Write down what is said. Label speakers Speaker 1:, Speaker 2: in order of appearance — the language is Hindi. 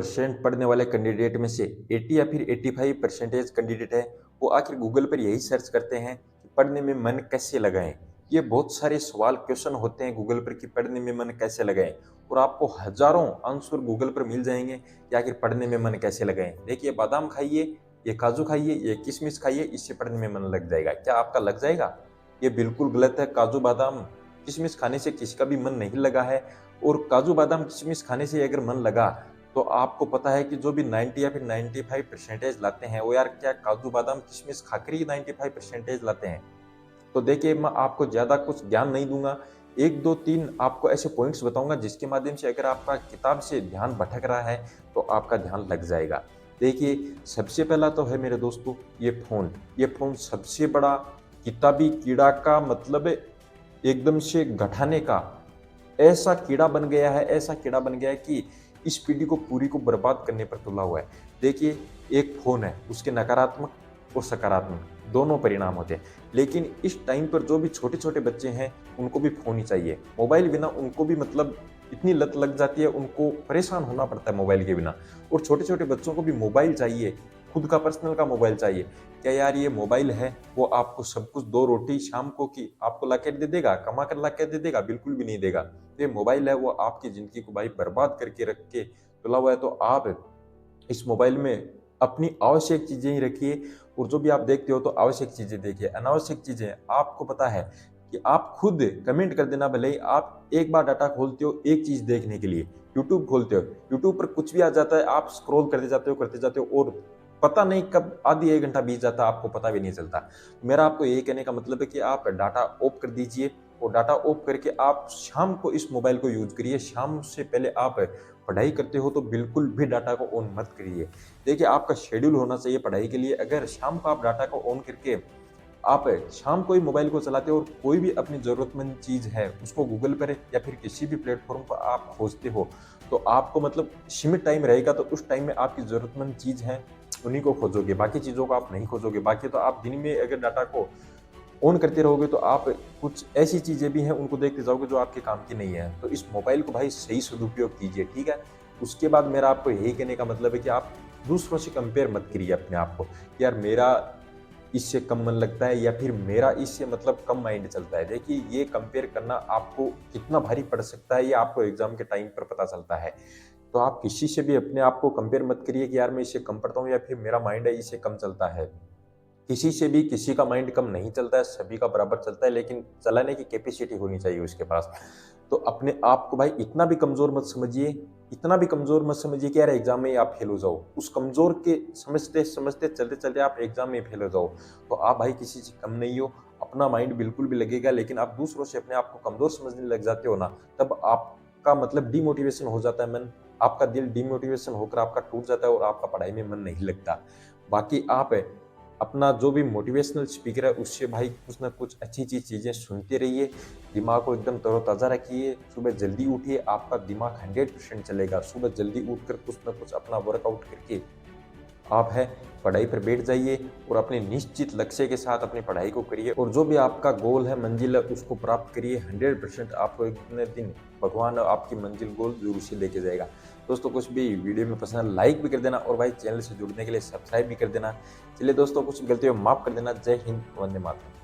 Speaker 1: 100% पढ़ने वाले कैंडिडेट में से 80 या फिर 85% कैंडिडेट है वो आखिर गूगल पर यही सर्च करते हैं कि पढ़ने में मन कैसे लगाएं। ये बहुत सारे सवाल क्वेश्चन होते हैं गूगल पर कि पढ़ने में मन कैसे लगाएं, और आपको हजारों आंसर गूगल पर मिल जाएंगे कि आखिर पढ़ने में मन कैसे लगाएं। देखिए, बादाम खाइए, ये काजू खाइए, ये किशमिश खाइए, इससे पढ़ने में मन लग जाएगा। क्या आपका लग जाएगा? ये बिल्कुल गलत है। काजू बादाम किशमिश खाने से किसी का भी मन नहीं लगा है। और काजू बादाम किशमिश खाने से अगर मन लगा तो आपको पता है कि जो भी 90 या फिर 95% लाते हैं वो यार क्या काजू बादाम किशमिश खाकर ही 95% लाते हैं? तो देखिए, मैं आपको ज्यादा कुछ ज्ञान नहीं दूंगा, एक दो तीन आपको ऐसे पॉइंट्स बताऊंगा जिसके माध्यम से अगर आपका किताब से ध्यान भटक रहा है तो आपका ध्यान लग जाएगा। देखिए, सबसे पहला तो है मेरे दोस्तों ये फोन सबसे बड़ा किताबी कीड़ा का मतलब एकदम से घटाने का ऐसा कीड़ा बन गया है, ऐसा कीड़ा बन गया है कि इस पीढ़ी को पूरी को बर्बाद करने पर तुला हुआ है। देखिए, एक फोन है, उसके नकारात्मक और सकारात्मक दोनों परिणाम होते हैं, लेकिन इस टाइम पर जो भी छोटे छोटे बच्चे हैं उनको भी फोन ही चाहिए। मोबाइल बिना उनको भी मतलब इतनी लत लग जाती है, उनको परेशान होना पड़ता है मोबाइल के बिना। और छोटे छोटे बच्चों को भी मोबाइल चाहिए, खुद का पर्सनल का मोबाइल चाहिए। क्या यार ये मोबाइल है वो आपको सब कुछ, दो रोटी शाम को की आपको ला के दे देगा, कमा कर ला के दे देगा? बिल्कुल भी नहीं देगा। ये मोबाइल है वो आपकी जिंदगी को भाई बर्बाद करके रख के तुला हुआ है। तो आप इस मोबाइल में अपनी आवश्यक चीजें ही रखिए, और जो भी आप देखते हो तो आवश्यक चीजें देखिए। अनावश्यक चीजें आपको पता है कि आप खुद कमेंट कर देना, भले ही आप एक बार डाटा खोलते हो एक चीज देखने के लिए, यूट्यूब खोलते हो, यूट्यूब पर कुछ भी आ जाता है, आप स्क्रॉल करते जाते हो और पता नहीं कब आधी एक घंटा बीत जाता है, आपको पता भी नहीं चलता। मेरा आपको यही कहने का मतलब है कि आप डाटा ऑफ कर दीजिए, और डाटा ऑफ करके आप शाम को इस मोबाइल को यूज करिए। शाम से पहले आप पढ़ाई करते हो तो बिल्कुल भी डाटा को ऑन मत करिए। देखिए, आपका शेड्यूल होना चाहिए पढ़ाई के लिए। अगर शाम को आप डाटा को ऑन करके आप शाम को ही मोबाइल को चलाते हो और कोई भी अपनी जरूरतमंद चीज है उसको गूगल पर या फिर किसी भी प्लेटफॉर्म पर आप खोजते हो, तो आपको मतलब सीमित टाइम रहेगा, तो उस टाइम में आपकी जरूरतमंद चीज है उन्हीं को खोजोगे, बाकी चीजों को आप नहीं खोजोगे। बाकी तो आप दिन में अगर डाटा को ऑन करते रहोगे तो आप कुछ ऐसी चीजें भी हैं उनको देखते जाओगे जो आपके काम की नहीं है। तो इस मोबाइल को भाई सही सदुपयोग कीजिए, ठीक है? उसके बाद मेरा आपको यही कहने का मतलब है कि आप दूसरों से कंपेयर मत करिए अपने आप को कि यार मेरा इससे कम मन लगता है या फिर मेरा इससे मतलब कम माइंड चलता है। देखिए, ये कंपेयर करना आपको कितना भारी पड़ सकता है ये आपको एग्जाम के टाइम पर पता चलता है। तो आप किसी से भी अपने आप को कंपेयर मत करिए कि यार मैं इससे कम पढ़ता हूँ या फिर मेरा माइंड है इससे कम चलता है। किसी से भी किसी का माइंड कम नहीं चलता है, सभी का बराबर चलता है, लेकिन चलाने की कैपेसिटी होनी चाहिए उसके पास। तो अपने आप को भाई इतना भी कमजोर मत समझिए, इतना भी कमजोर मत समझिए कि यार एग्जाम में ही आप फेल हो जाओ। उस कमजोर के समझते समझते चलते चलते आप एग्जाम में फेल हो जाओ, तो आप भाई किसी से कम नहीं हो। अपना माइंड बिल्कुल भी लगेगा, लेकिन आप दूसरों से अपने आप को कमजोर समझने लग जाते हो ना, तब आपका मतलब डिमोटिवेशन हो जाता है मन, आपका दिल डिमोटिवेशन होकर आपका टूट जाता है और आपका पढ़ाई में मन नहीं लगता। बाकी आप अपना जो भी मोटिवेशनल स्पीकर है उससे भाई कुछ ना कुछ अच्छी अच्छी चीज़ें सुनते रहिए, दिमाग को एकदम तरोताज़ा रखिए। सुबह जल्दी उठिए, आपका दिमाग 100% चलेगा। सुबह जल्दी उठकर कुछ ना कुछ अपना वर्कआउट करके आप है पढ़ाई पर बैठ जाइए और अपने निश्चित लक्ष्य के साथ अपनी पढ़ाई को करिए, और जो भी आपका गोल है, मंजिल है, उसको प्राप्त करिए। 100% आपको एक न दिन भगवान आपकी मंजिल गोल जरूर से लेके जाएगा। दोस्तों, कुछ भी वीडियो में पसंद लाइक भी कर देना, और भाई चैनल से जुड़ने के लिए सब्सक्राइब भी कर देना। चलिए दोस्तों, कुछ गलतियों माफ कर देना। जय हिंद, वंदे मातरम।